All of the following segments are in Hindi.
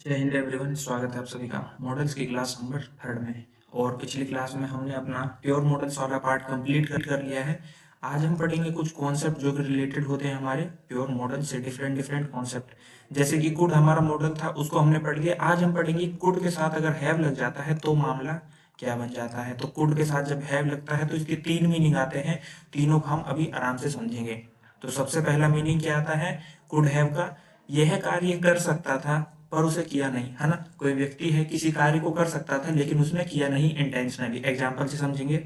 जय हिंद एवरीवन, स्वागत है आप सभी का मॉडल्स की क्लास नंबर 3 में। और पिछली क्लास में हमने अपना प्योर मॉडल्स वाला पार्ट कंप्लीट कर लिया है। आज हम पढ़ेंगे कुछ कॉन्सेप्ट जो कि रिलेटेड होते हैं हमारे प्योर मॉडल से, डिफरेंट डिफरेंट कॉन्सेप्ट। जैसे कि कुड हमारा मॉडल था, उसको हमने पढ़ लिया। आज हम पढ़ेंगे कुड के साथ अगर हैव लग जाता है तो मामला क्या बन जाता है। तो कुड के साथ जब हैव लगता है तो इसके 3 मीनिंग आते हैं। तीनों को हम अभी आराम से समझेंगे। तो सबसे पहला मीनिंग क्या आता है कुड हैव का? यह कार्य कर सकता था पर उसे किया नहीं, है ना। कोई व्यक्ति है, किसी कार्य को कर सकता था लेकिन उसने किया नहीं इंटेंशनली। एग्जाम्पल से समझेंगे।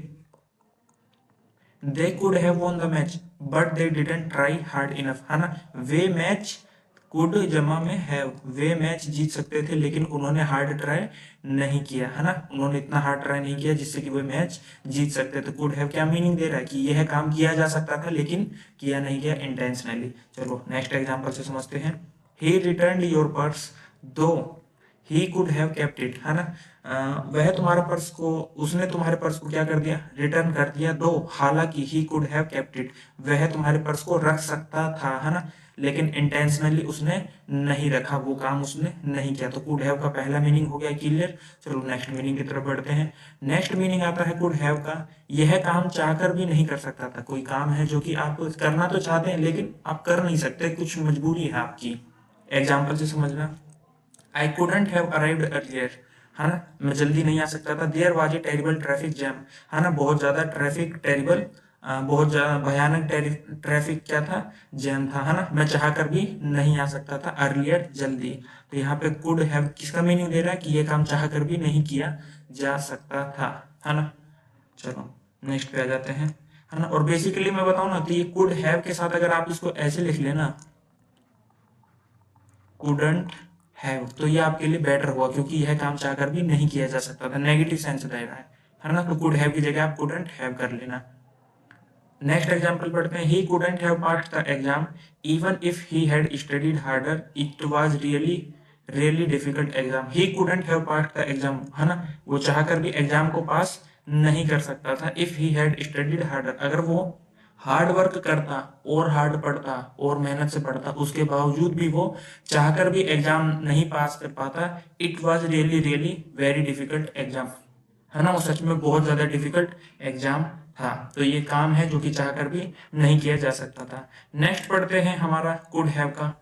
दे could have won the match but they didn't try hard enough, है ना। वे मैच, कुड जमा में हैव, वे मैच जीत सकते थे लेकिन उन्होंने हार्ड ट्राई नहीं किया, है ना। उन्होंने इतना हार्ड ट्राई नहीं किया जिससे कि वो मैच जीत सकते थे। कुड हैव क्या मीनिंग दे रहा है कि यह काम किया जा सकता था लेकिन किया नहीं गया इंटेंशनली। चलो नेक्स्ट एग्जाम्पल से समझते हैं। ही रिटर्न योर पर्स दो he could have kept it, है ना। वह तुम्हारा पर्स को, उसने तुम्हारे पर्स को क्या कर दिया, रिटर्न कर दिया। दो, हालांकि he could have kept it, वह तुम्हारे पर्स को रख सकता था, है ना, लेकिन इंटेंशनली उसने नहीं रखा, वो काम उसने नहीं किया। तो कुड हैव का पहला मीनिंग हो गया क्लियर। चलो नेक्स्ट मीनिंग की तरफ बढ़ते हैं। नेक्स्ट मीनिंग आता है कुड हैव का, यह काम चाहकर भी नहीं कर सकता था। कोई काम है जो कि आप करना तो चाहते हैं लेकिन आप कर नहीं सकते, कुछ मजबूरी है आपकी। एग्जाम्पल से समझना। I couldn't have arrived earlier, है ना, मैं जल्दी नहीं आ सकता था। There was a terrible traffic jam, है ना, बहुत ज्यादा ट्रैफिक, टेरिबल, बहुत ज्यादा भयानक ट्रैफिक क्या था, जैम था, है ना। मैं चाह कर भी नहीं आ सकता था, अर्लियर जल्दी। तो यहाँ पे कुड हैव किसका मीनिंग दे रहा है कि ये काम चाह कर भी नहीं किया जा सकता था, है ना। चलो नेक्स्ट पे आ जाते हैं, है ना। और बेसिकली मैं बताऊं ना तो ये कुड हैव के साथ अगर आप इसको ऐसे लिख लेना, कुडंट हैव, तो ये आपके लिए बेटर हुआ क्योंकि यह काम चाहकर भी नहीं किया जा सकता था, नेगेटिव सेंस दे रहा है ना। तो कुड हैव की जगह आप कुडंट हैव कर लेना। नेक्स्ट एग्जांपल पढ़ते हैं। He couldn't have passed the exam even if he had studied harder, it was really really difficult exam. He couldn't have passed the exam, है ना, वो चाहकर भी एग्जाम को पास नहीं कर सकता था। If he had studied harder, अगर वो हार्ड वर्क करता और हार्ड पढ़ता और मेहनत से पढ़ता, उसके बावजूद भी वो चाहकर भी एग्जाम नहीं पास कर पाता। It was really really very difficult exam, है ना, वो सच में बहुत ज्यादा डिफिकल्ट एग्जाम था। तो ये काम है जो कि चाहकर भी नहीं किया जा सकता था। नेक्स्ट पढ़ते हैं हमारा कुड हैव का,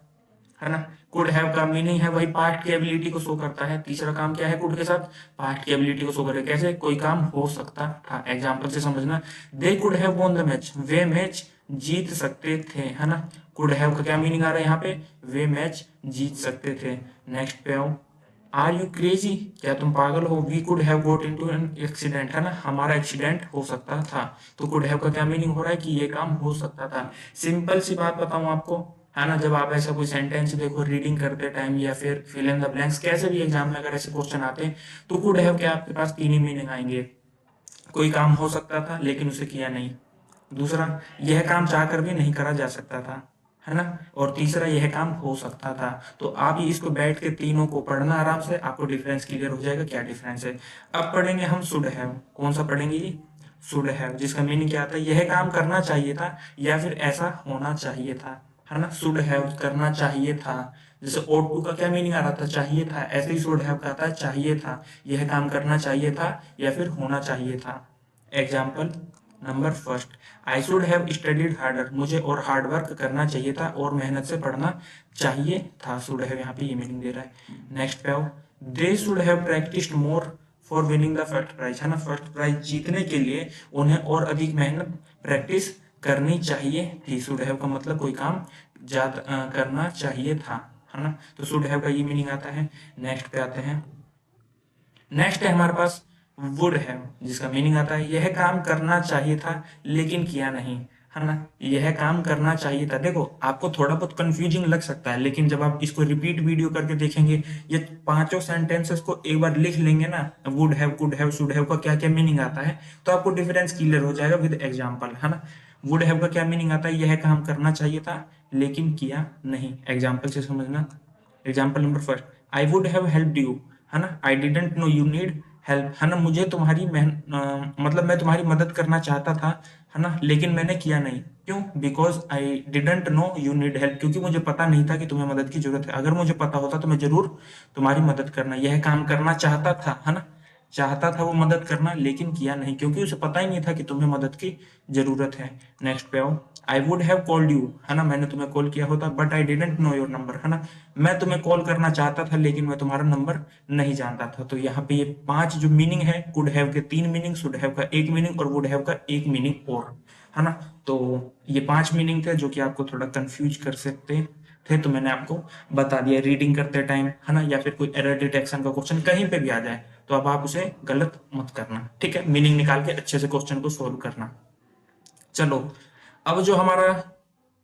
है ना। कुड हैव का मीनिंग है वही, पास्ट की एबिलिटी को शो करता है। तीसरा काम क्या है कुड के साथ, पास्ट की एबिलिटी को शो करे। कैसे, कोई काम हो सकता था। एग्जांपल से समझना। They could have won the match, वे मैच जीत सकते थे, है ना। कुड हैव का क्या मीनिंग आ रहा है यहाँ पे, वे मैच जीत सकते थे। नेक्स्ट पे आओ। आर यू क्रेजी, क्या तुम पागल हो। We could have got into an accident, है ना, हमारा एक्सीडेंट हो सकता था। तो कुड हैव का क्या मीनिंग हो रहा है कि ये काम हो सकता था। सिंपल सी बात बताऊं आपको, है ना, जब आप ऐसा कोई सेंटेंस देखो रीडिंग करते टाइम या फिर फिल इन द ब्लैंक्स, कैसे भी एग्जाम में अगर ऐसे क्वेश्चन आते हैं तो कुड हैव के आपके पास 3 ही मीनिंग आएंगे। कोई काम हो सकता था लेकिन उसे किया नहीं। दूसरा, यह काम चाहकर भी नहीं करा जा सकता था, है ना। और तीसरा, यह काम हो सकता था। तो आप ही इसको बैठ के तीनों को पढ़ना आराम से, आपको डिफरेंस क्लियर हो जाएगा क्या डिफरेंस है। अब पढ़ेंगे हम शुड हैव। कौन सा पढ़ेंगे ये, शुड हैव, जिसका मीनिंग क्या आता है, यह काम करना चाहिए था या फिर ऐसा होना चाहिए था, है ना। शुड हैव करना चाहिए था। जैसे ought to का क्या मीनिंग आ रहा था, चाहिए था, ऐसे ही शुड हैव का आता है चाहिए था, यह काम करना चाहिए था या फिर होना चाहिए था। Example number first, I should have studied harder, मुझे और हार्ड वर्क करना चाहिए था और मेहनत से पढ़ना चाहिए था। शुड हैव यहाँ पे ये मीनिंग दे रहा है। नेक्स्ट पे आओ। They should have practised more for winning the first prize, है ना, फर्स्ट प्राइज जीतने के लिए उन्हें और अधिक मेहनत प्रैक्टिस करनी चाहिए थी। शुड हैव का मतलब कोई काम ज्यादा करना चाहिए था, है ना। तो शुड हैव का ये मीनिंग आता है। नेक्स्ट पे आते हैं। नेक्स्ट है हमारे पास वुड हैव, जिसका मीनिंग आता है यह काम करना चाहिए था लेकिन किया नहीं, है ना। यह काम करना चाहिए था। देखो आपको थोड़ा बहुत कंफ्यूजिंग लग सकता है लेकिन जब आप इसको रिपीट वीडियो करके देखेंगे, ये पांचों सेंटेंसेस को एक बार लिख लेंगे ना, would have, could have, should have का क्या क्या मीनिंग आता है, तो आपको डिफरेंस क्लियर हो जाएगा विद एग्जाम्पल, है ना। वुड हैव का क्या मीनिंग आता है, यह काम करना चाहिए था लेकिन किया नहीं। एग्जाम्पल से समझना। Example number first, I would have helped you, है ना, I didn't know you need help, है ना, मुझे तुम्हारी मतलब मैं तुम्हारी मदद करना चाहता था, है ना, लेकिन मैंने किया नहीं। क्यों? Because I didn't know you need help, क्योंकि मुझे पता नहीं था कि तुम्हें मदद की जरूरत है। अगर मुझे पता होता तो मैं जरूर तुम्हारी मदद करना, यह काम करना चाहता था, है ना, चाहता था वो मदद करना, लेकिन किया नहीं क्योंकि उसे पता ही नहीं था कि तुम्हें मदद की जरूरत है। नेक्स्ट पे आओ, I would have called you, है ना, मैंने तुम्हें कॉल किया होता, but I didn't know your number, है ना, मैं तुम्हें कॉल करना चाहता था लेकिन मैं तुम्हारा नंबर नहीं जानता था। तो यहाँ पे ये 5 जो मीनिंग है, कुड हैव के 3 मीनिंग, शुड हैव का 1 मीनिंग और वुड हैव का 1 मीनिंग और, है ना। तो ये 5 मीनिंग थे जो कि आपको थोड़ा कंफ्यूज कर सकते थे, तो मैंने आपको बता दिया रीडिंग करते टाइम, है ना, या फिर कोई एरर डिटेक्शन का क्वेश्चन कहीं पे भी आ जाए तो अब आप उसे गलत मत करना, ठीक है, मीनिंग निकाल के अच्छे से क्वेश्चन को सोल्व करना। चलो, अब जो हमारा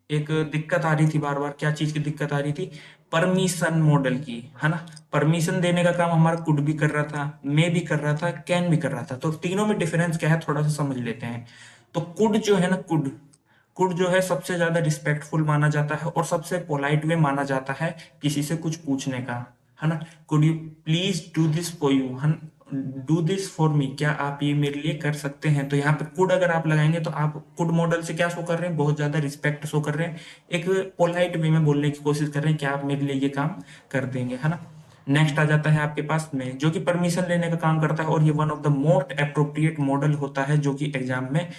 एक दिक्कत आ रही थी बार बार, क्या चीज की दिक्कत आ रही थी? परमिशन मॉडल की, है ना। परमिशन देने का काम हमारा कुड भी कर रहा था, मे भी कर रहा था, कैन भी कर रहा था। तो तीनों में डिफरेंस क्या है थोड़ा सा समझ लेते हैं। तो कुड जो है ना, कुड कुड जो है सबसे ज्यादा रिस्पेक्टफुल माना जाता है और सबसे पोलाइट वे माना जाता है किसी से कुछ पूछने का, है ना। Could you please do this for you, do this for me, क्या आप ये मेरे लिए कर सकते हैं? तो यहाँ पे कुड अगर आप लगाएंगे तो आप कुड मॉडल से क्या शो कर रहे हैं? बहुत ज्यादा रिस्पेक्ट शो कर रहे हैं, एक पोलाइट वे में बोलने की कोशिश कर रहे हैं कि आप मेरे लिए ये काम कर देंगे, है ना। नेक्स्ट आ जाता है आपके पास में, जो कि परमिशन लेने का काम करता है और ये one of the most appropriate model होता है जो कि एग्जाम में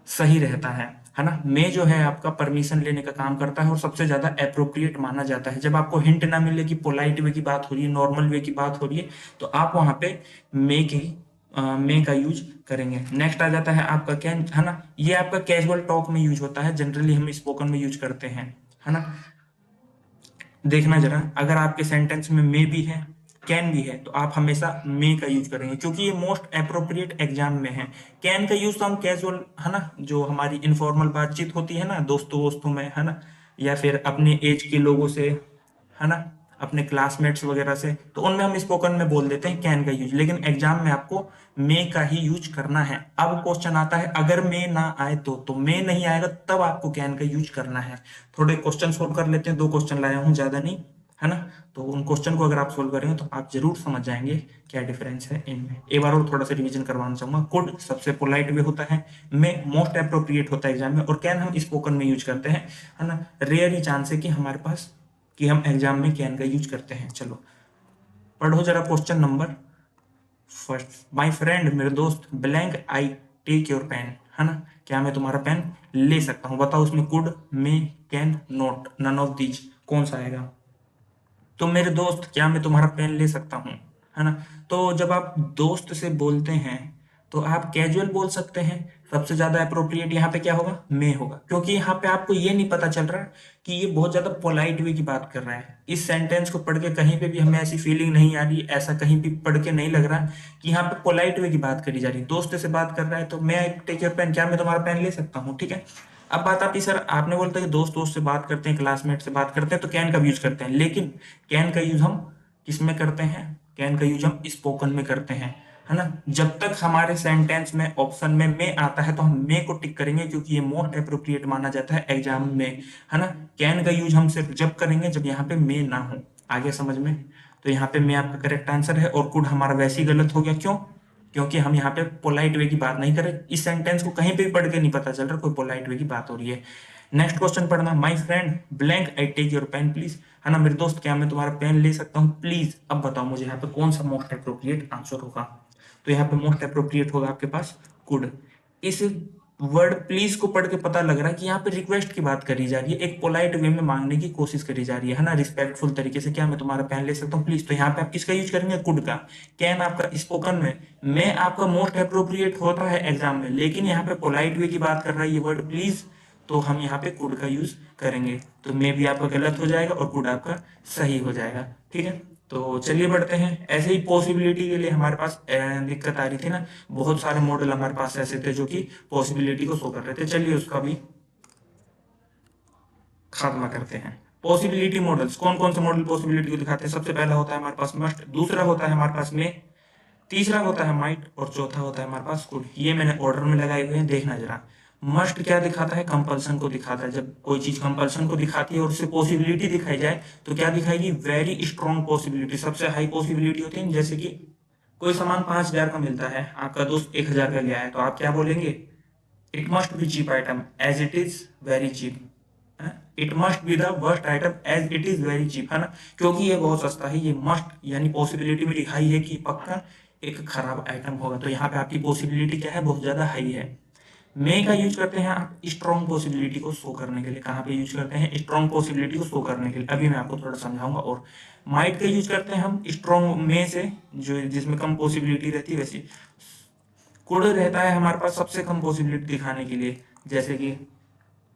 सही रहता है ना। मे जो है आपका परमिशन लेने का काम करता है और सबसे ज्यादा अप्रोप्रिएट माना जाता है। जब आपको हिंट ना मिले कि पोलाइट वे की बात हो रही है, नॉर्मल वे की बात हो रही है, तो आप वहां पे मे का यूज करेंगे। नेक्स्ट आ जाता है आपका कैन, है ना, ये आपका कैजुअल टॉक में यूज होता है, जनरली हम स्पोकन में यूज करते हैं, है ना। देखना जरा, अगर आपके सेंटेंस में मे भी है, कैन भी है, तो आप हमेशा मे का यूज करेंगे क्योंकि ये मोस्ट अप्रोप्रिएट एग्जाम में है। कैन का यूज तो हम कैजुअल, है ना, जो हमारी इनफॉर्मल बातचीत होती है ना दोस्तों वोस्तों में, है ना, या फिर अपने एज के लोगों से, है ना, अपने क्लासमेट्स वगैरह से, तो उनमें हम स्पोकन में बोल देते हैं कैन का यूज, लेकिन एग्जाम में आपको मे का ही यूज करना है। अब क्वेश्चन आता है अगर मे ना आए तो मे नहीं आएगा तब आपको कैन का यूज करना है। थोड़े क्वेश्चन सोल्व कर लेते हैं, 2 क्वेश्चन लाया हूं, ज्यादा नहीं, है ना। तो उन क्वेश्चन को अगर आप सोल्व करेंगे तो आप जरूर समझ जाएंगे क्या डिफरेंस है इनमें। एक बार और थोड़ा सा रिवीजन करवाना चाहूंगा। कुड सबसे पोलाइट वे होता है, मे मोस्ट अप्रोप्रिएट होता है एग्जाम में, और कैन हम स्पोकन में यूज करते हैं, है ना। रेयर ही चांस है कि हमारे पास कि हम एग्जाम में कैन का यूज करते हैं। चलो पढ़ो जरा question number first. My friend, मेरे दोस्त, blank I take your pen, है ना, क्या मैं तुम्हारा पेन ले सकता हूं? बताओ उसमें could, may, can, not, none of these कौन सा आएगा? तो मेरे दोस्त, क्या मैं तुम्हारा पेन ले सकता हूँ, है ना। तो जब आप दोस्त से बोलते हैं तो आप कैजुअल बोल सकते हैं, सबसे ज्यादा अप्रोप्रिएट यहाँ पे क्या होगा? मे होगा, क्योंकि यहाँ पे आपको ये नहीं पता चल रहा कि ये बहुत ज्यादा पोलाइट वे की बात कर रहा है। इस सेंटेंस को पढ़ के कहीं पे भी हमें ऐसी फीलिंग नहीं आ रही, ऐसा कहीं भी पढ़ के नहीं लग रहा कि यहाँ पे पोलाइट वे की बात करी जा रही है। दोस्त से बात कर रहा है तो मैं टेक योर पेन, क्या मैं तुम्हारा पेन ले सकता हूँ, ठीक है। अब बात आती है सर, आपने बोलता है कि दोस्त दोस्त से बात करते हैं, क्लासमेट से बात करते हैं तो कैन का यूज करते हैं, लेकिन कैन का यूज हम किस में करते हैं? कैन का यूज हम स्पोकन में करते हैं, है ना। जब तक हमारे सेंटेंस में ऑप्शन में मे आता है तो हम मे को टिक करेंगे क्योंकि ये मोस्ट अप्रोप्रिएट माना जाता है एग्जाम में, है ना। कैन का यूज हम सिर्फ जब करेंगे जब यहाँ पे मे ना हो। आगे समझ में? तो यहाँ पे मे आपका करेक्ट आंसर है और कुड हमारा वैसे ही गलत हो गया। क्यों? क्योंकि हम यहाँ पे पोलाइट वे की बात नहीं कर रहे, इस सेंटेंस को कहीं पे भी पढ़ के नहीं पता चल रहा कोई पोलाइट वे की बात हो रही है। नेक्स्ट क्वेश्चन पढ़ना, my friend blank I take your pen please, है ना, मेरे दोस्त, क्या मैं तुम्हारा पेन ले सकता हूँ प्लीज। अब बताओ मुझे यहाँ पे कौन सा मोस्ट अप्रोप्रिएट आंसर होगा? तो यहाँ पे मोस्ट अप्रोप्रिएट होगा आपके पास कुड। इस वर्ड प्लीज को पढ़ के पता लग रहा है कि यहाँ पे रिक्वेस्ट की बात करी जा रही है, एक पोलाइट वे में मांगने की कोशिश करी जा रही है ना, रिस्पेक्टफुल तरीके से, क्या मैं तुम्हारा पेन ले सकता हूँ प्लीज। तो यहाँ पे आप किसका यूज करेंगे? कुड का। कैन आपका स्पोकन में, मैं आपका मोस्ट अप्रोप्रिएट होता है एग्जाम में, लेकिन यहाँ पे पोलाइट वे की बात कर रहा है ये वर्ड प्लीज, तो हम यहाँ पे कुड का यूज करेंगे। तो मे भी आपका गलत हो जाएगा और कुड आपका सही हो जाएगा, ठीक है। तो चलिए बढ़ते हैं। ऐसे ही पॉसिबिलिटी के लिए हमारे पास दिक्कत आ रही थी ना, बहुत सारे मॉडल हमारे पास ऐसे थे जो कि पॉसिबिलिटी को शो कर रहे थे। चलिए उसका भी खात्मा करते हैं। पॉसिबिलिटी मॉडल्स, कौन कौन से मॉडल पॉसिबिलिटी को दिखाते हैं? सबसे पहला होता है हमारे पास मस्ट, दूसरा होता है हमारे पास में, तीसरा होता है माइट, और चौथा होता है हमारे पास कुड। ये मैंने ऑर्डर में लगाए हुए हैं, देखना जरा। मस्ट क्या दिखाता है? कंपल्सन को दिखाता है। जब कोई चीज कंपल्सन को दिखाती है और उससे पॉसिबिलिटी दिखाई जाए तो क्या दिखाएगी? वेरी स्ट्रॉन्ग पॉसिबिलिटी, सबसे हाई पॉसिबिलिटी होती है। जैसे कि कोई सामान 5,000 का मिलता है, आपका दोस्त 1,000 का ले आया, तो आप क्या बोलेंगे? It must be cheap item as it is very cheap, it must be the worst item as it is very cheap, है ना, क्योंकि ये बहुत सस्ता है, ये मस्ट यानी पॉसिबिलिटी मेरी हाई है कि पक्का एक खराब आइटम होगा, तो यहाँ पे आपकी पॉसिबिलिटी क्या है, बहुत ज्यादा हाई है। मे का यूज करते हैं आप स्ट्रॉन्ग पॉसिबिलिटी को शो करने के लिए, कहाँ पे यूज करते हैं, स्ट्रॉन्ग पॉसिबिलिटी को शो करने के लिए, अभी मैं आपको थोड़ा समझाऊंगा। और माइट का यूज करते हैं हम स्ट्रॉन्ग में से, जो जिसमें कम पॉसिबिलिटी रहती है, वैसे कुड रहता है हमारे पास सबसे कम पॉसिबिलिटी दिखाने के लिए। जैसे कि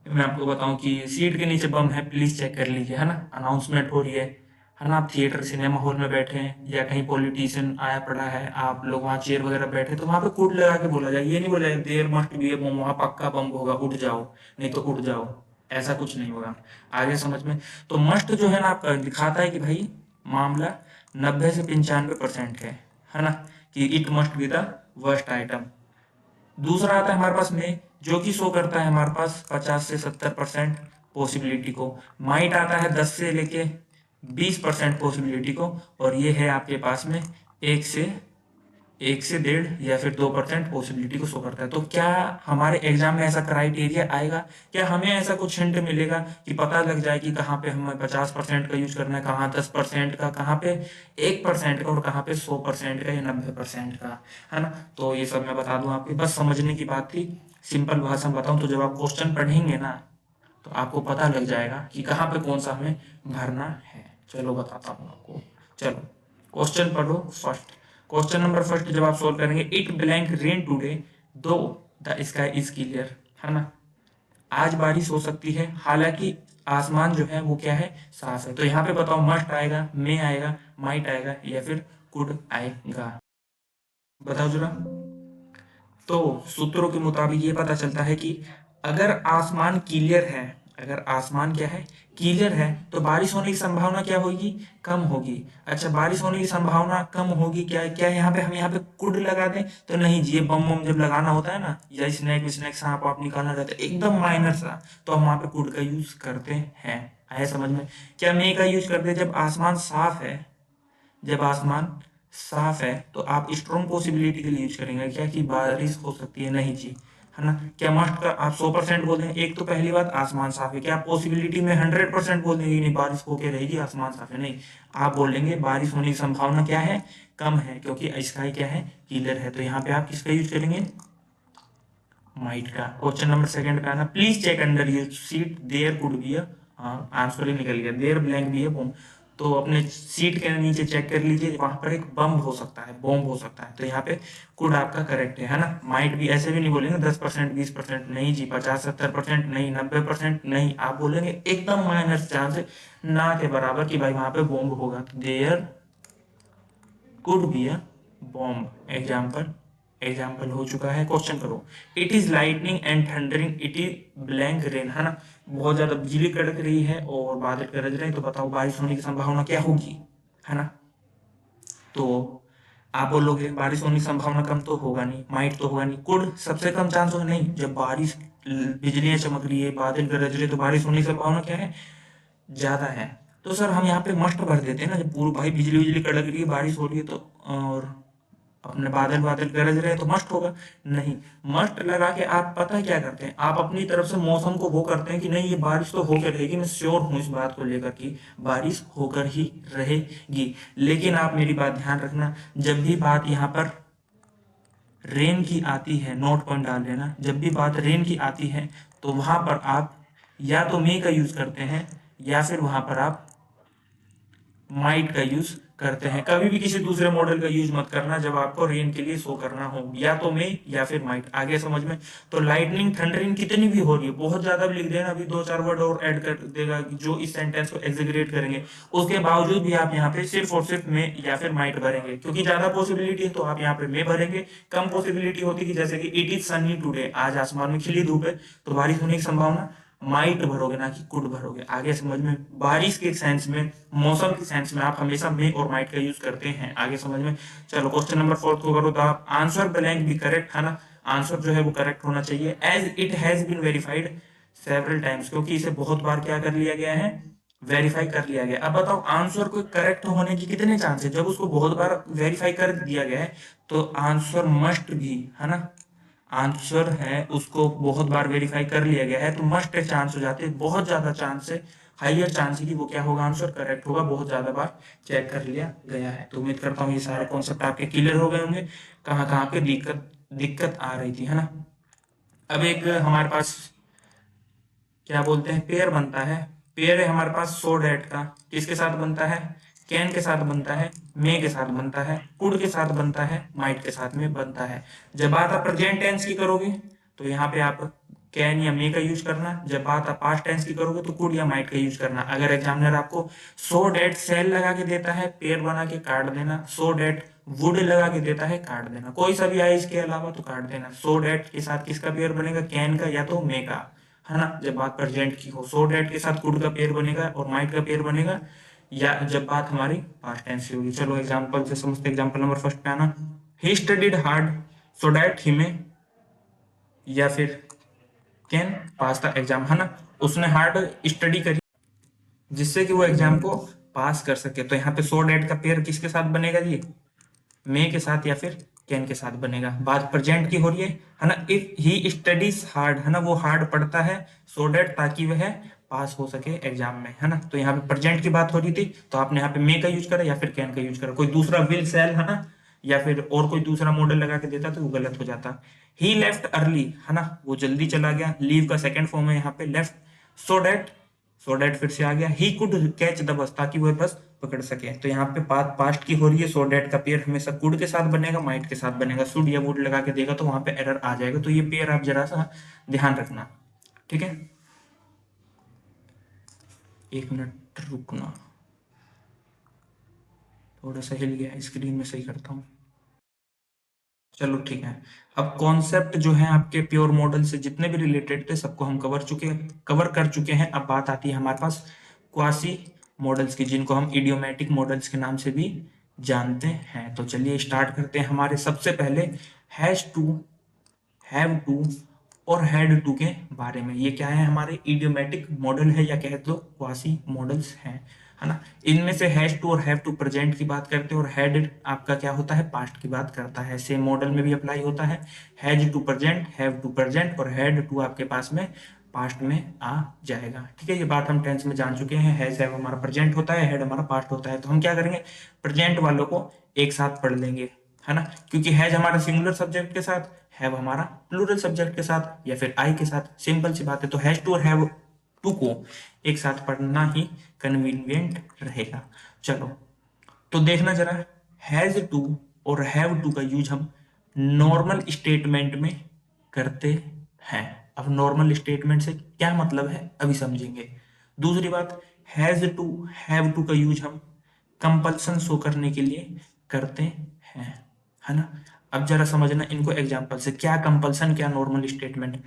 मैं आपको बताऊं कि सीट के नीचे बम है, प्लीज चेक कर लीजिए, है ना, अनाउंसमेंट हो रही है ना, आप थिएटर सिनेमा हॉल में बैठे हैं या कहीं पॉलिटिशियन आया पड़ा है, आप लोग वहाँ चेयर वगैरह बैठे, तो वहां पे कूट लगा के बोला जाए, ये नहीं बोला जाए देयर मस्ट बी ए बम, वहां पक्का बम होगा, उठ जाओ, नहीं तो उठ जाओ, ऐसा कुछ नहीं होगा। आगे समझ में, तो मस्ट जो है ना आपका दिखाता है कि भाई मामला 90 से 95% है ना, कि it must be the worst item. दूसरा आता है हमारे पास में, जो कि शो करता है हमारे पास 50 से 70% पॉसिबिलिटी को। माइट आता है 10 से लेके 20% पॉसिबिलिटी को, और ये है आपके पास में 1 से 1 से 1.5 या फिर 2% पॉसिबिलिटी को शो करता है। तो क्या हमारे एग्जाम में ऐसा क्राइटेरिया आएगा, क्या हमें ऐसा कुछ हिंट मिलेगा कि पता लग जाए कि कहाँ पे हमें 50% का यूज करना है, कहाँ 10% का, कहाँ पे 1% का, और कहाँ पे 100% का या 90% का, है ना। तो ये सब मैं बता दूं आपको, बस समझने की बात थी, सिंपल भाषा में बताऊं तो जब आप क्वेश्चन पढ़ेंगे ना, तो आपको पता लग जाएगा कि कहाँ पे कौन सा हमें भरना है। चलो बताता हूँ आपको, चलो क्वेश्चन पढ़ो। फर्स्ट क्वेश्चन नंबर फर्स्ट जब आप सोल्व करेंगे, इट ब्लैंक रेन टूडे दो द स्काई इज क्लियर, है ना, आज बारिश हो सकती है हालांकि आसमान जो है वो क्या है, साफ है। तो यहाँ पे बताओ मस्ट आएगा, मे आएगा, माइट आएगा, या फिर कुड आएगा, बताओ जरा। तो सूत्रों के मुताबिक ये पता चलता है कि अगर आसमान क्लियर है, अगर आसमान क्या है, क्लियर है, तो बारिश होने की संभावना क्या होगी, कम होगी। अच्छा, बारिश होने की संभावना कम होगी, क्या क्या यहाँ पे हम यहाँ पे कुड लगा दें, तो नहीं जी, ये बम बम जब लगाना होता है ना, या स्नैक स्नैक सांप आप निकालना रहता है एकदम माइनर सा, तो हम वहां पे कुड का यूज करते हैं। आया समझ में। क्या मे का यूज करते हैं जब आसमान साफ है, जब आसमान साफ है तो आप स्ट्रॉन्ग पॉसिबिलिटी के लिए यूज करेंगे क्या, कि बारिश हो सकती है, नहीं जी, है ना। क्या मस्ट का आप 100% बोल दें, एक तो पहली बात आसमान साफ है, क्या आप पॉसिबिलिटी में 100% बोल देंगे नहीं बारिश होके रहेगी, आसमान साफ है, नहीं, आप बोल देंगे बारिश होने की संभावना क्या है, कम है, क्योंकि स्काई क्या है, क्लियर है। तो यहाँ पे आप किसका यूज करेंगे, माइट का। क्वेश्चन नंबर सेकंड पे आना, please check under your seat there could be a, हाँ आंसर ही निकल गया, देयर ब्लैंक बी है बॉम्ब। तो अपने सीट के नीचे चेक कर लीजिए, वहां पर एक बम हो सकता है, बॉम्ब हो सकता है, तो यहाँ पे कुड आपका करेक्ट है ना। माइट भी ऐसे भी नहीं बोलेंगे 10% 20%, नहीं जी, 50 70% नहीं, 90% नहीं, आप बोलेंगे एकदम माइनर चांस ना के बराबर कि भाई वहां पे बॉम्ब होगा, there could be a bomb. Example, example हो चुका है, क्वेश्चन करो। It is lightning and thundering it is blank rain, है ना, बहुत ज्यादा बिजली कड़क रही है और बादल गरज रहे हैं, तो बताओ बारिश होने की संभावना क्या होगी, है ना। तो आप बोलोगे बारिश होने की संभावना कम तो होगा नहीं, माइट तो होगा नहीं, कुड सबसे कम चांस होगा, नहीं, जब बारिश बिजलियां चमक रही है, बादल गरज रहे, तो बारिश होने की संभावना क्या है, ज्यादा है। तो सर हम यहाँ पे मस्ट भर देते हैं ना, जब पूरी भाई बिजली बिजली कड़क रही है, बारिश हो रही है, तो और अपने बादल बादल गरज रहे हैं, तो मस्ट होगा, नहीं। मस्ट लगा के आप पता है क्या करते हैं, आप अपनी तरफ से मौसम को वो करते हैं कि नहीं ये बारिश तो होकर रहेगी, मैं श्योर हूं इस बात को लेकर कि बारिश होकर ही रहेगी। लेकिन आप मेरी बात ध्यान रखना, जब भी बात यहाँ पर रेन की आती है, नोट पॉइंट डाल लेना, जब भी बात रेन की आती है, तो वहां पर आप या तो मे का यूज करते हैं, या फिर वहां पर आप माइट का यूज करते हैं। कभी भी किसी दूसरे मॉडल का यूज मत करना जब आपको रेन के लिए शो करना हो, या तो मे या फिर माइट। आगे समझ में। तो लाइटनिंग थंडरिंग कितनी भी हो रही है, बहुत ज्यादा भी लिख देना, अभी दो चार वर्ड और ऐड कर देगा जो इस सेंटेंस को एग्जीक्यूट करेंगे, उसके बावजूद भी आप यहाँ पे सिर्फ और सिर्फ मे या फिर माइट भरेंगे, क्योंकि ज्यादा पॉसिबिलिटी है तो आप यहाँ पे मे भरेंगे। कम पॉसिबिलिटी होती है जैसे कि इट इज सनी टूडे, आज आसमान में खिली धूप है, तो बारिश होने की संभावना, माइट भरोगे ना कि कुड भरोगे। आगे समझ में। बारिश के सेंस में, मौसम के सेंस में आप हमेशा मे और माइट का यूज करते हैं। आगे समझ में। चलो क्वेश्चन नंबर फोर्थ को करो, तो आप आंसर ब्लैंक भी करेक्ट, है ना, आंसर जो है वो करेक्ट होना चाहिए, as it has been verified several times, क्योंकि इसे बहुत बार क्या कर लिया गया है, वेरीफाई कर लिया गया। अब बताओ आंसर को करेक्ट होने की कितने चांस है, जब उसको बहुत बार वेरीफाई कर दिया गया है, तो आंसर मस्ट भी, है ना, आंसर है उसको बहुत बार वेरीफाई कर लिया गया है, तो मस्ट चांस हो जाते हैं, बहुत ज्यादा चांस है, हाइयर चांस है कि वो क्या होगा, आंसर करेक्ट होगा, बहुत ज्यादा बार चेक कर लिया गया है। तो उम्मीद करता हूँ ये सारे कॉन्सेप्ट आपके क्लियर हो गए होंगे, कहाँ कहाँ पे दिक्कत दिक्कत आ रही थी, है ना। अब एक हमारे पास क्या बोलते हैं पेयर बनता है, पेयर है हमारे पास सो डैट का, किसके साथ बनता है, कैन के साथ बनता है, मे के साथ बनता है, कुड के साथ बनता है, माइट के साथ में बनता है। जब बात आप प्रेजेंट टेंस की करोगे तो यहाँ पे आप कैन या मे का यूज करना, जब बात आप पास्ट टेंस की करोगे तो कुड या माइट का यूज करना। अगर एग्जामिनर आपको सो डैट सेल लगा के देता है, पेयर बना के काट देना, सो डैट वुड लगा के देता है, काट देना, कोई सा भी आए इसके अलावा तो काट देना। सो डैट के साथ किसका पेयर बनेगा, कैन का या तो मे का, है ना, जब बात प्रेजेंट की हो। सो डैट के साथ कुड का पेयर बनेगा और माइट का पेयर बनेगा, या जब बात हमारी पास्ट टेंस की होगी। चलो एग्जांपल से समझते, एग्जांपल नंबर फर्स्ट पे आना, he studied hard so that he में, या फिर कैन पास द एग्जाम, है ना, उसने हार्ड स्टडी करी जिससे कि वो एग्जाम को पास कर सके। तो यहाँ पे सो डैट का पेयर किसके साथ बनेगा जी, मे के साथ या फिर कैन के साथ बनेगा। बात प्रेजेंट की हो रही है ना, इफ ही स्टडीज हार्ड, है ना, वो हार्ड पढ़ता है सो डेट ताकि वह पास हो सके एग्जाम में, है ना। तो यहाँ पे प्रेजेंट की बात हो रही थी तो आपने यहाँ पे मे का यूज करा या फिर कैन का यूज करा, कोई दूसरा विल सेल, है ना, या फिर और कोई दूसरा मॉडल लगा के देता तो वो गलत हो जाता। ही लेफ्ट अर्ली, है ना, वो जल्दी चला गया, लीव का सेकंड फॉर्म है यहाँ पे लेफ्ट, सो डेट, सो डेट फिर से आ गया, he could catch the bus, ताकि वह बस पकड़ सके। तो यहाँ पे पास्ट की हो रही है, सो डेट का पेयर हमेशा कुड के साथ बनेगा, माइट के साथ बनेगा, शुड या वुड लगा के देगा तो वहां पे एरर आ जाएगा। तो ये पेयर आप जरा सा ध्यान रखना, ठीक है। एक मिनट रुकना, थोड़ा सा हिल गया स्क्रीन में, सही करता हूँ। चलो ठीक है। अब कॉन्सेप्ट जो है आपके प्योर मॉडल से जितने भी रिलेटेड थे सबको हम कवर कर चुके हैं। अब बात आती है हमारे पास क्वासी मॉडल्स की, जिनको हम इडियोमेटिक मॉडल्स के नाम से भी जानते हैं। तो चलिए स्टार्ट करते हैं। हमारे सबसे पहले हैज टू, हैव टू और हैड टू के बारे में। ये क्या है, हमारे इडियोमेटिक मॉडल है या कह दो क्वासी मॉडल्स हैं, है ना। इनमें से हैज टू और हैव टू प्रेजेंट की बात करते हैं और हैड आपका क्या होता है, पास्ट की बात करता है। सेम मॉडल में भी अप्लाई होता है, has to present, have to present और हैड टू आपके पास में पास्ट में आ जाएगा, ठीक है। ये बात हम टेंस में जान चुके हैं, हैज हैव हमारा प्रेजेंट होता है, हैड हमारा पास्ट होता है। तो हम क्या करेंगे, प्रेजेंट वालों को एक साथ पढ़ लेंगे, है ना, क्योंकि हैज हमारा सिंगुलर सब्जेक्ट के साथ, हैव हमारा प्लूरल सब्जेक्ट के साथ या फिर आई के साथ, सिंपल सी बात है। तो हैज टू और हैव टू को एक साथ पढ़ना ही कन्वीनियंट रहेगा। चलो तो देखना जरा, हैज टू और हैव टू का यूज हम नॉर्मल स्टेटमेंट में करते हैं। अब नॉर्मल स्टेटमेंट से क्या मतलब है अभी समझेंगे। दूसरी बात, हैज टू हैव टू का यूज हम कंपल्सन शो करने के लिए करते हैं, है ना। अब जरा समझना इनको एग्जाम्पल से, क्या कंपल्सन क्या normal statement.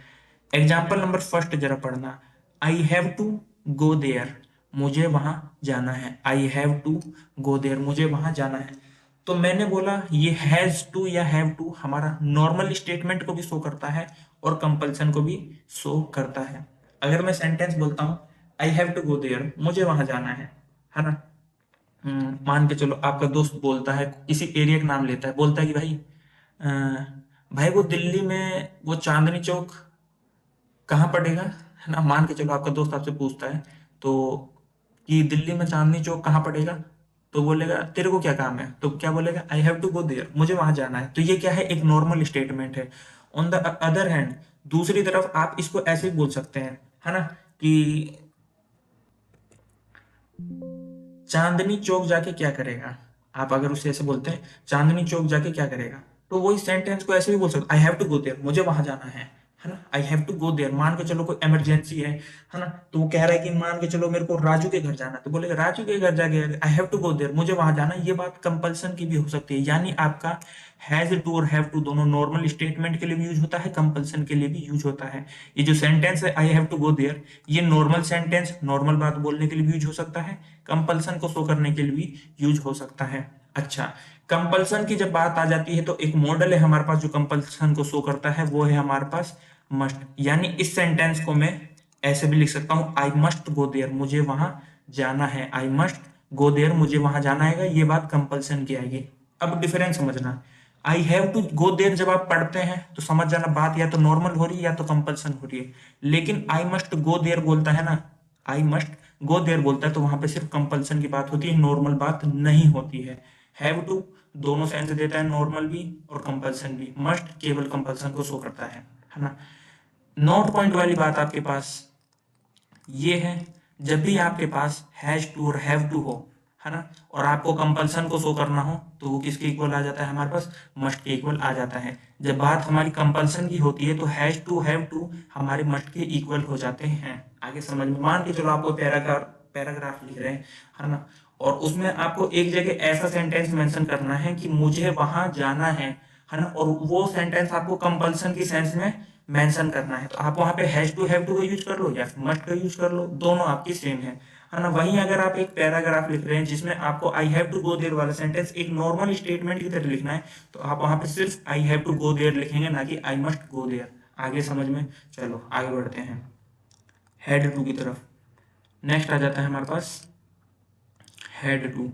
Example number first जरा पढ़ना, I have to go there, मुझे वहां जाना है, I have to go there, मुझे वहां जाना है। तो मैंने बोला ये हैज टू या हैव टू हमारा नॉर्मल स्टेटमेंट को भी शो करता है और कंपल्सन को भी शो करता है। अगर मैं सेंटेंस बोलता हूं I have to go there, मुझे वहां जाना है ना। मान के चलो आपका दोस्त बोलता है, किसी एरिया का नाम लेता है, बोलता है कि भाई भाई वो दिल्ली में वो चांदनी चौक कहाँ पड़ेगा, है ना। मान के चलो आपका दोस्त आपसे पूछता है तो कि दिल्ली में चांदनी चौक कहाँ पड़ेगा, तो बोलेगा तेरे को क्या काम है, तो क्या बोलेगा, I have to go there, मुझे वहां जाना है। तो ये क्या है, एक नॉर्मल स्टेटमेंट है। ऑन द अदर हैंड, दूसरी तरफ आप इसको ऐसे भी बोल सकते हैं, है ना, कि चांदनी चौक जाके क्या करेगा। आप अगर उससे ऐसे बोलते हैं चांदनी चौक जाके क्या करेगा, तो वही सेंटेंस को ऐसे भी बोल सकते, I have to go there, मुझे वहां जाना है ना। I have to go there, मान के चलो कोई इमरजेंसी है ना, तो वो कह रहा है कि मान के चलो मेरे को राजू के घर जाना है, तो बोलेगा राजू के घर जाके I have to go there, मुझे वहां जाना है। ये बात कंपल्सन की भी हो सकती है, यानी आपका हैज टू और हैव टू दोनों नॉर्मल स्टेटमेंट के लिए भी यूज होता है, कंपल्सन के लिए भी यूज होता है। ये जो सेंटेंस है I have to go there, ये नॉर्मल सेंटेंस, नॉर्मल बात बोलने के लिए भी यूज हो सकता है, कंपल्सन को शो करने के लिए भी यूज हो सकता है। अच्छा, कंपल्सन की जब बात आ जाती है तो एक मॉडल है हमारे पास जो कंपल्सन को शो करता है, वो है हमारे पास मस्ट। यानी इस सेंटेंस को मैं ऐसे भी लिख सकता हूं, आई मस्ट गो देयर, मुझे वहां जाना है, आई मस्ट गो देयर, मुझे वहां जाना है। ये बात कंपल्सन की आएगी। अब डिफरेंस समझना, I have to go there जब आप पढ़ते हैं तो समझ जाना बात या तो नॉर्मल हो रही है या तो कंपल्सन हो रही है। लेकिन आई मस्ट गो देयर बोलता है ना, आई मस्ट गो देयर बोलता है तो वहां पे सिर्फ कंपल्सन की बात होती है, नॉर्मल बात नहीं होती है। हैव टू दोनों सेंस देता है, नॉर्मल भी और कंपल्सन भी। मस्ट केवल कंपल्सन को शो करता है ना। नोट पॉइंट वाली बात आपके पास ये है, जब भी आपके पास हैज टू और हैव टू हो, है ना, और आपको कंपल्सन को शो करना हो तो वो किसके इक्वल आ जाता है हमारे पास, मस्ट के इक्वल आ जाता है। जब बात हमारी कंपल्सन की होती है तो हैज टू हैव टू हमारे मस्ट के इक्वल हो जाते हैं। आगे समझ में, मान के चलो आपको पैराग्राफ लिख रहे हैं, है ना, और उसमें आपको एक जगह ऐसा सेंटेंस मेंशन करना है कि मुझे वहां जाना है ना, और वो सेंटेंस आपको कंपल्सन की सेंस में मेंशन करना है, तो आप वहां पे हैज टू हैव टू का यूज कर लो या फिर मस्ट का यूज कर लो, दोनों आपकी सेम है ना। वहीं अगर आप एक पैराग्राफ लिख रहे हैं जिसमें आपको I have to go there वाला सेंटेंस एक नॉर्मल स्टेटमेंट की तरह लिखना है, तो आप वहां पे सिर्फ I have to go there लिखेंगे, ना कि आई मस्ट गो देयर। आगे समझ में, चलो आगे बढ़ते हैं हेड टू की तरफ। नेक्स्ट आ जाता है हमारे पास हेड टू।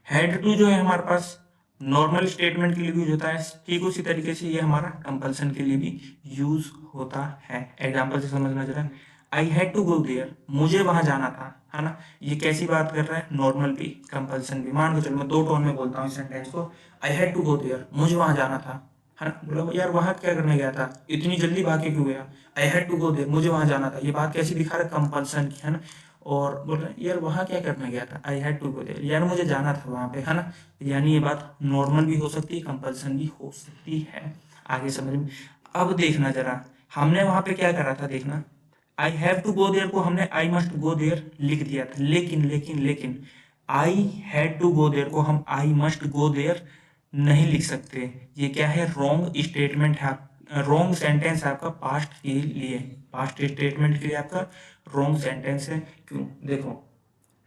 हेड टू जो है हमारे पास नॉर्मल स्टेटमेंट के लिए यूज होता है, ठीक उसी तरीके से ये हमारा कंपल्सन के लिए भी यूज होता है। एग्जाम्पल से समझना जरा, I had to go there, मुझे वहां जाना था, है ना। ये कैसी बात कर रहा है, नॉर्मल भी कंपल्सन भी। मान के चलो मैं दो टोन में बोलता हूँ इस सेंटेंस को, I had to go there, मुझे वहां जाना था, है ना। बोला यार वहां क्या करने गया था, इतनी जल्दी भाग के क्यों गया, I had to go there, मुझे वहां जाना था। ये बात कैसी दिखा रहा है, कंपल्सन की, है ना। और बोल रहे यार वहां क्या करने गया था, I had to go there, यार मुझे जाना था वहां पे, है ना। यानी ये बात नॉर्मल भी हो सकती है, कंपल्सन भी हो सकती है। आगे समझ में, अब देखना जरा, हमने वहां पे क्या करा था, देखना, I have to go there को हमने आई मस्ट गो देयर लिख दिया था, लेकिन I had to go there को हम आई मस्ट गो देयर नहीं लिख सकते। ये क्या है, रॉन्ग स्टेटमेंट है, रॉन्ग सेंटेंस है आपका पास्ट के लिए, पास्ट स्टेटमेंट के लिए आपका रॉन्ग सेंटेंस है। क्यों, देखो,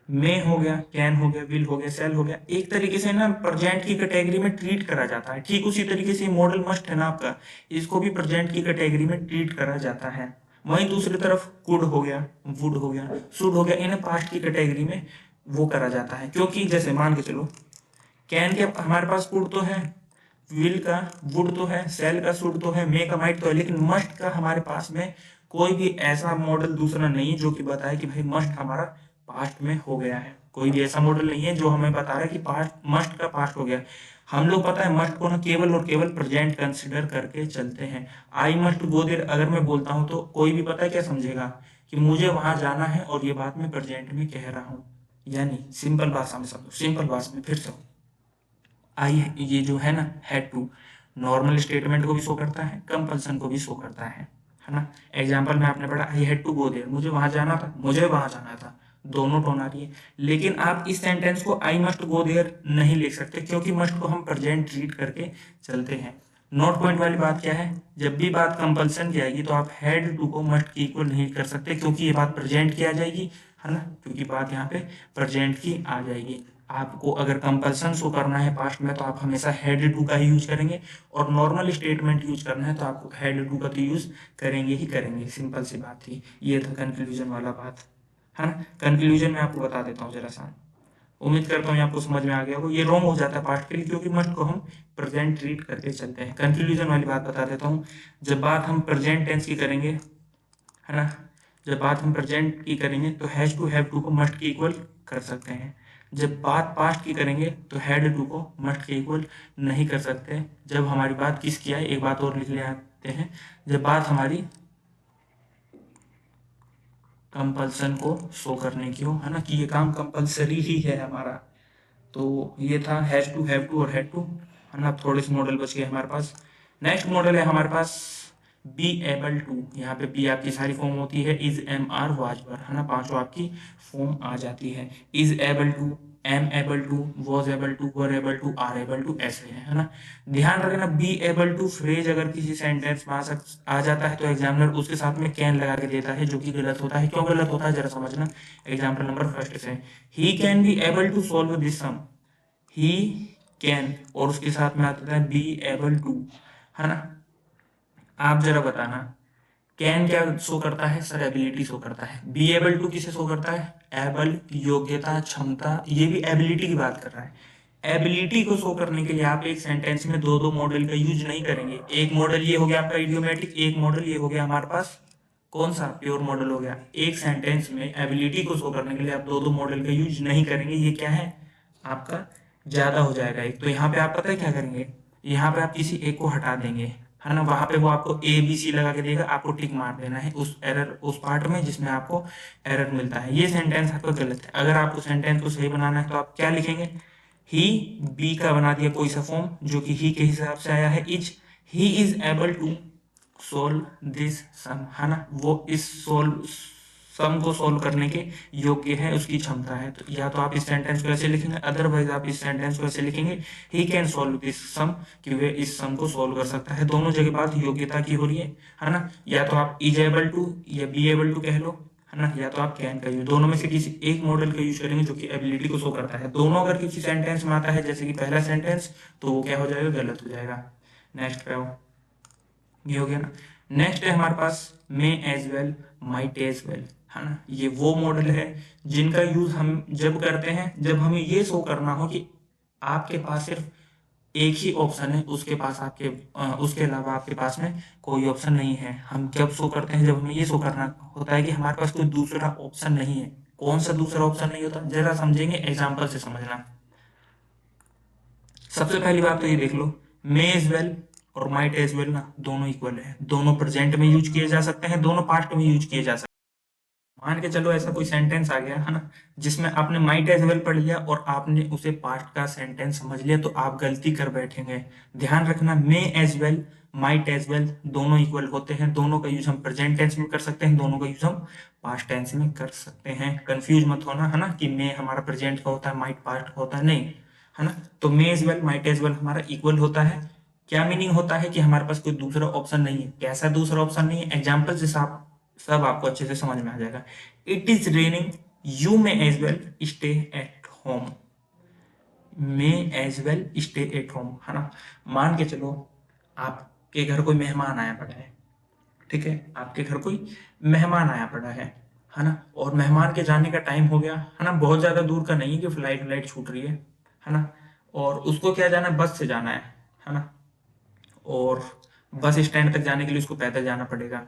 मे हो गया, कैन हो गया, विल हो गया, सेल हो गया, एक तरीके से ना प्रेजेंट की कैटेगरी में ट्रीट करा जाता है। ठीक उसी तरीके से मॉडल मस्ट है ना आपका, इसको भी प्रेजेंट की कैटेगरी में ट्रीट करा जाता है। वहीं दूसरी तरफ कुड हो गया, वुड हो गया, शुड हो गया, इन्हें पास्ट की कैटेगरी में वो करा जाता है। क्योंकि जैसे मान के चलो, कैन के हमारे पास कुड तो है, विल का वुड तो है, सेल का शुड तो है, मे का माइट तो है, लेकिन मस्ट का हमारे पास में कोई भी ऐसा मॉडल दूसरा नहीं है जो कि बताए कि भाई मस्ट हमारा पास्ट में हो गया है। कोई भी ऐसा मॉडल नहीं है जो हमें बता रहा है कि पास्ट, मस्ट का पास्ट हो गया। हम लोग पता है मस्ट को ना केवल और केवल प्रेजेंट कंसिडर करके चलते हैं। आई मस्ट गो देयर अगर मैं बोलता हूं तो कोई भी पता है क्या समझेगा, कि मुझे वहां जाना है और ये बात मैं प्रेजेंट में कह रहा हूं। यानी सिंपल भाषा में समझो, सिंपल भाषा में फिर से, आई ये जो है ना हैड टू, नॉर्मल स्टेटमेंट को भी शो करता है, कंपल्सन को भी शो करता है ना। एग्जाम्पल में आपने पढ़ा I had to go there, मुझे वहां जाना था, मुझे वहां जाना था, दोनों टोन आ रही है। लेकिन आप इस सेंटेंस को आई मस्ट गो देयर नहीं लिख सकते, क्योंकि मस्ट को हम प्रेजेंट ट्रीट करके चलते हैं। नोट पॉइंट वाली बात क्या है, जब भी बात कंपल्सन की आएगी तो आप हैड टू को मस्ट की इक्वल नहीं कर सकते, क्योंकि ये बात प्रेजेंट की आ जाएगी, है ना, क्योंकि बात यहाँ पे प्रेजेंट की आ जाएगी। आपको अगर कंपल्सन शो करना है पास्ट में तो आप हमेशा हैड टू का ही यूज करेंगे, और नॉर्मल स्टेटमेंट यूज करना है तो आपको हैड टू का तो यूज करेंगे ही करेंगे। सिंपल सी बात थी, ये था कंक्लूजन वाला बात, है ना। कंक्लूजन में आपको बता देता हूँ जरा सा, उम्मीद करता हूँ आपको समझ में आ गया होगा। ये रॉन्ग हो जाता है पास्ट के लिए, क्योंकि मस्ट को हम प्रेजेंट ट्रीट करके चलते हैं। कंक्लूजन वाली बात बता देता हूँ, जब बात हम प्रेजेंट टेंस की करेंगे, है ना, जब बात हम प्रेजेंट की करेंगे तो हैज टू हैव टू को मस्ट के इक्वल कर सकते हैं। जब बात पास्ट की करेंगे तो हैड टू को मस्ट के इक्वल नहीं कर सकते। जब हमारी बात किसकी आए, एक बात और लिख ले आते हैं, जब बात हमारी कंपल्सन को शो करने की हो, है ना, कि ये काम कंपल्सरी ही है हमारा। तो ये था हैज टू, हैव टू और हैड टू, है ना। थोड़े से मॉडल बच गए हमारे पास। नेक्स्ट मॉडल है हमारे पास बी एबल टू। यहाँ पे बी आपकी सारी फॉर्म होती है, इज, एम, आर, वाज पर, है ना, पांचों आपकी फॉर्म आ जाती है। Is able to, am able to, was able to, were able to, are able to, ऐसे है ना। ध्यान रखना, बी एबल टू फ्रेज अगर किसी सेंटेंस में आ जाता है तो एग्जामिनर उसके साथ में कैन लगा के देता है, जो कि गलत होता है। क्यों गलत होता है जरा समझना। एग्जाम्पल नंबर फर्स्ट से, he can be able to solve this sum, he can, और उसके साथ में आता है बी एबल टू, है ना। आप जरा बताना, कैन क्या शो करता है सर, एबिलिटी शो करता है। बी एबल टू किसे शो करता है, एबल, योग्यता, क्षमता, ये भी एबिलिटी की बात कर रहा है। एबिलिटी को शो करने के लिए आप एक सेंटेंस में दो दो मॉडल का यूज नहीं करेंगे। एक मॉडल ये हो गया आपका इडियोमेटिक, एक मॉडल ये हो गया हमारे पास कौन सा प्योर मॉडल हो गया। एक सेंटेंस में एबिलिटी को शो करने के लिए आप दो दो मॉडल का यूज नहीं करेंगे, ये क्या है आपका ज्यादा हो जाएगा एक। तो यहाँ पे आप पता है क्या करेंगे, यहाँ पे आप किसी एक को हटा देंगे, है ना, वहां पे वो आपको ए बी सी लगा के देगा, आपको टिक मार देना है उस एरर, उस पार्ट में जिसमें आपको एरर मिलता है। ये सेंटेंस आपका गलत है। अगर आपको सेंटेंस को सही बनाना है तो आप क्या लिखेंगे, ही बी का बना दिया कोई सा फॉर्म जो कि ही के हिसाब से आया है, is he is able to solve this sum, है ना, वो इस सोल्व सम को सोल्व करने के योग्य है, उसकी क्षमता है। तो या तो आप इस सेंटेंस को ऐसे लिखेंगे, अदरवाइज आप इस सेंटेंस को ऐसे लिखेंगे, ही कैन सोल्व दिस सम, कि वे इस सम को सोल्व कर सकता है। दोनों जगह बात योग्यता की हो रही है ना। या तो आप इज एबल टू या बी एबल टू कह लो, है ना, या तो आप कैन का यूज, दोनों में से किसी एक मॉडल का यूज करेंगे जो कि एबिलिटी को शो करता है। दोनों अगर किसी सेंटेंस में आता है जैसे कि पहला सेंटेंस, तो वो क्या हो जाएगा, गलत हो जाएगा। नेक्स्ट पे आओ, ये हो गया ना। नेक्स्ट है हमारे पास may as well, might as well, है ना। ये वो मॉडल है जिनका यूज हम जब करते हैं जब हमें ये शो करना हो कि आपके पास सिर्फ एक ही ऑप्शन है, उसके पास आपके उसके अलावा आपके पास में कोई ऑप्शन नहीं है। हम कब शो करते हैं, जब हमें ये शो करना होता है कि हमारे पास कोई दूसरा ऑप्शन नहीं है। कौन सा दूसरा ऑप्शन नहीं होता, जरा समझेंगे, एग्जाम्पल से समझना। सबसे पहली बात तो ये देख लो, मे एज वेल और माइट एज वेल ना दोनों इक्वल है, दोनों प्रेजेंट में यूज किए जा सकते हैं, दोनों पास्ट में यूज किए जा सकते हैं। मान के चलो ऐसा कोई सेंटेंस आ गया, है ना, जिसमें आपने माइट एज वेल पढ़ लिया और आपने उसे पास्ट का सेंटेंस समझ लिया, तो आप गलती कर बैठेंगे। ध्यान रखना, may as well, might as well दोनों इक्वल होते हैं, दोनों का यूज हम प्रेजेंट टेंस में कर सकते हैं, दोनों का यूज हम पास्ट टेंस में कर सकते हैं। कंफ्यूज मत होना, है ना, कि मे हमारा प्रेजेंट का होता है, माइट पास्ट का होता है, नहीं, है ना। तो may as well, might as well हमारा इक्वल होता है। क्या मीनिंग होता है कि हमारे पास कोई दूसरा ऑप्शन नहीं है। कैसा दूसरा ऑप्शन नहीं है, एग्जाम्पल से आप सब आपको अच्छे से समझ में आ जाएगा। It is raining, you may as well stay at home, may as well stay at home, है ना। मान के चलो आपके घर कोई मेहमान आया पड़ा है, ठीक है, आपके घर कोई मेहमान आया पड़ा है ना, और मेहमान के जाने का टाइम हो गया, है ना, बहुत ज्यादा दूर का नहीं है कि फ्लाइट व्लाइट छूट रही है ना, और उसको क्या जाना है, बस से जाना है ना, और बस स्टैंड तक जाने के लिए उसको पैदल जाना पड़ेगा।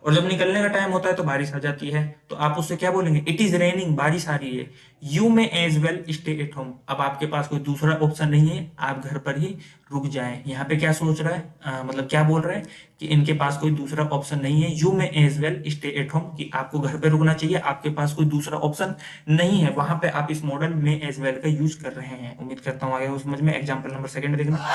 और जब निकलने का टाइम होता है तो बारिश आ जाती है, तो आप उससे क्या बोलेंगे, इट इज रेनिंग, बारिश आ रही है, you may as well stay at home. अब आपके पास कोई दूसरा ऑप्शन नहीं है, आप घर पर ही रुक जाएं। यहाँ पे क्या सोच रहा है, मतलब क्या बोल रहा है कि इनके पास कोई दूसरा ऑप्शन नहीं है, you may as well stay at home, कि आपको घर पे रुकना चाहिए, आपके पास कोई दूसरा ऑप्शन नहीं है। वहां पे आप इस मॉडल में एज वेल का यूज कर रहे हैं। उम्मीद करता हूँ आगे वो समझ में। एग्जाम्पल नंबर सेकंड देखना,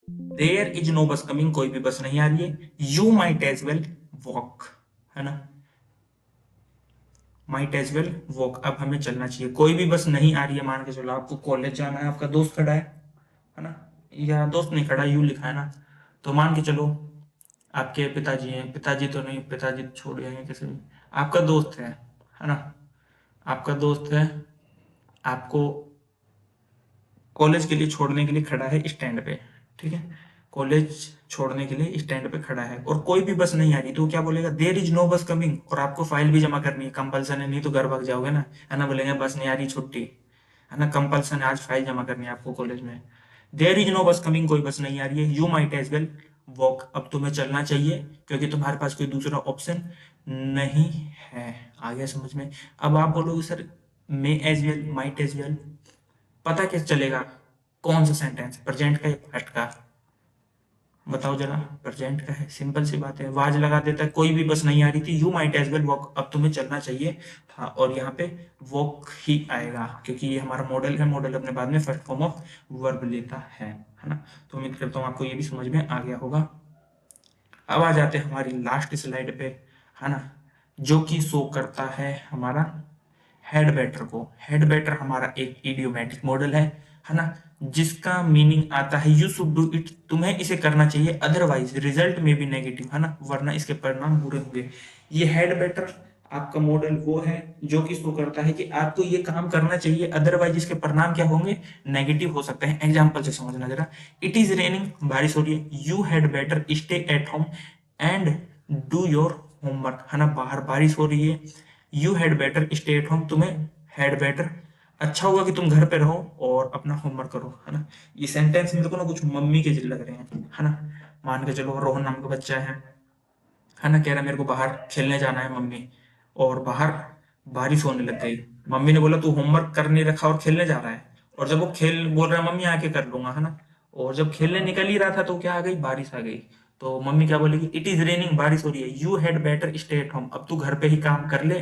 there is no bus coming, कोई भी बस नहीं आ रही है, you might as well walk, है ना, माइट एज वेल वॉक, अब हमें चलना चाहिए, कोई भी बस नहीं आ रही है। मान के चलो आपको कॉलेज जाना है, आपका दोस्त खड़ा है ना, या दोस्त नहीं खड़ा, यू लिखा है ना, तो मान के चलो आपके पिताजी हैं, पिताजी तो नहीं, पिताजी तो छोड़ जाएंगे किसी भी, आपका दोस्त है ना, आपका दोस्त है, आपको कॉलेज के लिए छोड़ने के लिए खड़ा है स्टैंड पे, ठीक है, कॉलेज छोड़ने के लिए स्टैंड पे खड़ा है और कोई भी बस नहीं आ रही, तो क्या बोलेगा, there is no bus coming, और आपको फाइल भी जमा करनी है, कंपल्सन है, नहीं तो घर भाग जाओगे ना, है ना, बोलेंगे बस नहीं आ रही, छुट्टी, है ना, कंपल्सन है, आज फाइल जमा करनी है आपको कॉलेज में। There is no bus coming, कोई बस नहीं आ रही है, you might as well walk, अब तुम्हें चलना चाहिए क्योंकि तुम्हारे पास कोई दूसरा ऑप्शन नहीं है। आ गया समझ में। अब आप बोलोगे sir may as well, might as well, पता कैसे चलेगा कौन सा सेंटेंस प्रेजेंट का या पास्ट का, बताओ जरा। प्रेजेंट का है, सिंपल सी बात है, वाज लगा देता है, कोई भी बस नहीं आ रही थी, you might as well walk, अब तुम्हें चलना चाहिए था, और यहाँ पे वॉक ही आएगा क्योंकि ये हमारा मॉडल है, मॉडल अपने बाद में फर्स्ट फॉर्म ऑफ वर्ब लेता है ना। तो उम्मीद करता हूँ आपको ये भी समझ में आ गया होगा। अब आ जाते हैं हमारी लास्ट स्लाइड पे, है ना, जो कि शो करता है हमारा हेड बेटर को। हेड बेटर हमारा एक इडियोमेटिक मॉडल है ना, जिसका मीनिंग आता है यू शुड डू इट, तुम्हें इसे करना चाहिए, अदरवाइज रिजल्ट में भी नेगेटिव, है ना, वरना इसके परिणाम बुरे होंगे। ये हेड बेटर आपका मॉडल वो है जो कि शो करता है कि आपको ये काम करना चाहिए, अदरवाइज इसके परिणाम क्या होंगे, नेगेटिव हो सकते हैं। एग्जाम्पल से समझना जरा, इट इज रेनिंग, बारिश हो रही है, you had better stay at home and do your homework, है ना, बाहर बारिश हो रही है, you had better stay at home, तुम्हें हैड बेटर अच्छा होगा कि तुम घर पे रहो और अपना होमवर्क करो, है ना। ये सेंटेंस मेरे को ना कुछ मम्मी के लग रहे हैं, है ना। मान के चलो रोहन नाम का बच्चा है ना, कह रहा है मेरे को बाहर खेलने जाना है मम्मी, और बाहर बारिश होने लग गई। मम्मी ने बोला तू होमवर्क कर नहीं रखा और खेलने जा रहा है, और जब वो खेल बोल रहा है मम्मी आके कर लूंगा, है ना, और जब खेलने निकल ही रहा था तो क्या आ गई, बारिश आ गई। तो मम्मी क्या बोलेगी, इट इज रेनिंग, बारिश हो रही है, you had better stay at home, अब तू घर पे ही काम कर ले,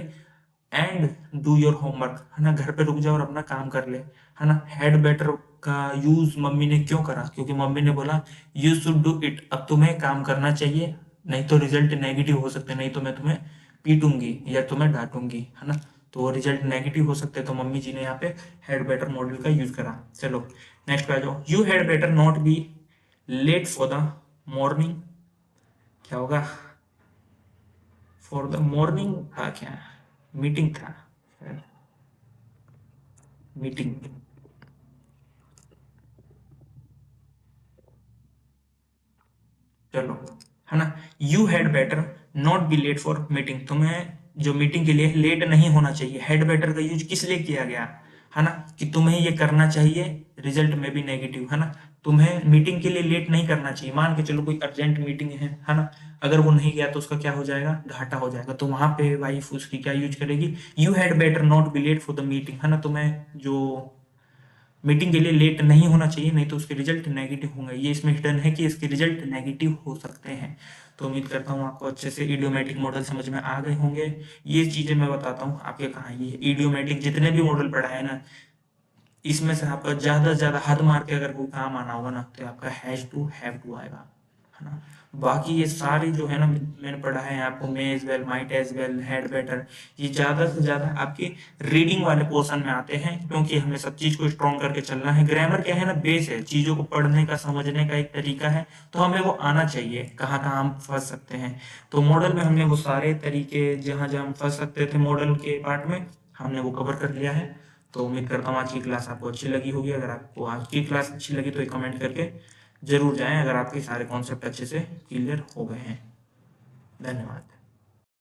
एंड डू योर होमवर्क, है ना, घर पे रुक जा और अपना काम कर ले, है ना। हैड बेटर का यूज मम्मी ने क्यों करा, क्योंकि मम्मी ने बोला यू शुड डू इट, अब तुम्हें काम करना चाहिए, नहीं तो रिजल्ट नेगेटिव हो सकते हैं, नहीं तो मैं तुम्हें पीटूंगी या तुम्हें डांटूंगी, है ना। तो वो रिजल्ट नेगेटिव हो सकते हैं, तो मम्मी जी ने यहाँ पे हैड बेटर मॉडल का यूज करा। चलो नेक्स्ट पे आ जाओ, you had better not be late for the morning, क्या होगा, फॉर द मॉर्निंग था क्या, मीटिंग था, मीटिंग। चलो, है ना, you had better not be late for meeting, तुम्हें जो मीटिंग के लिए लेट नहीं होना चाहिए, हैड बेटर का यूज किस लिए किया गया, है ना, कि तुम्हें ये करना चाहिए, रिजल्ट में भी नेगेटिव, है ना, तुम्हें मीटिंग के लिए लेट नहीं करना चाहिए। मान के चलो कोई अर्जेंट मीटिंग है ना, अगर वो नहीं गया तो उसका क्या हो जाएगा, घाटा हो जाएगा, तो वहां पे वाइफ उसकी क्या यूज करेगी, you had better not be late for the meeting, है ना, तुम्हें जो मीटिंग के लिए लेट नहीं होना चाहिए, नहीं तो उसके रिजल्ट नेगेटिव होंगे। ये इसमें हिडन है कि इसके रिजल्ट नेगेटिव हो सकते हैं। तो उम्मीद करता हूँ आपको अच्छे से इडियोमेटिक मॉडल समझ में आ गए होंगे। ये चीजें मैं बताता हूँ आपके कहाँ, ये इडियोमेटिक जितने भी मॉडल पढ़ा है ना, इसमें से आपका ज्यादा से ज्यादा हद मार के अगर कोई काम आना होगा ना, तो आपका हैव टू आएगा, है ना। बाकी ये सारी जो है ना मैंने पढ़ा है आपको, may as well, might as well, had better, ये ज्यादा से ज्यादा आपके रीडिंग वाले पोर्शन में आते हैं, क्योंकि हमें सब चीज को स्ट्रॉन्ग करके चलना है। ग्रामर क्या है ना, बेस है, चीजों को पढ़ने का समझने का एक तरीका है, तो हमें वो आना चाहिए कहाँ कहाँ हम फंस सकते हैं। तो मॉडल में हमने वो सारे तरीके जहां जहां हम फंस सकते थे मॉडल के पार्ट में, हमने वो कवर कर लिया है। तो उम्मीद करता हूँ आज की क्लास आपको अच्छी लगी होगी। अगर आपको आज की क्लास अच्छी लगी तो एक कमेंट करके जरूर जाएं, अगर आपके सारे कॉन्सेप्ट अच्छे से क्लियर हो गए हैं। धन्यवाद।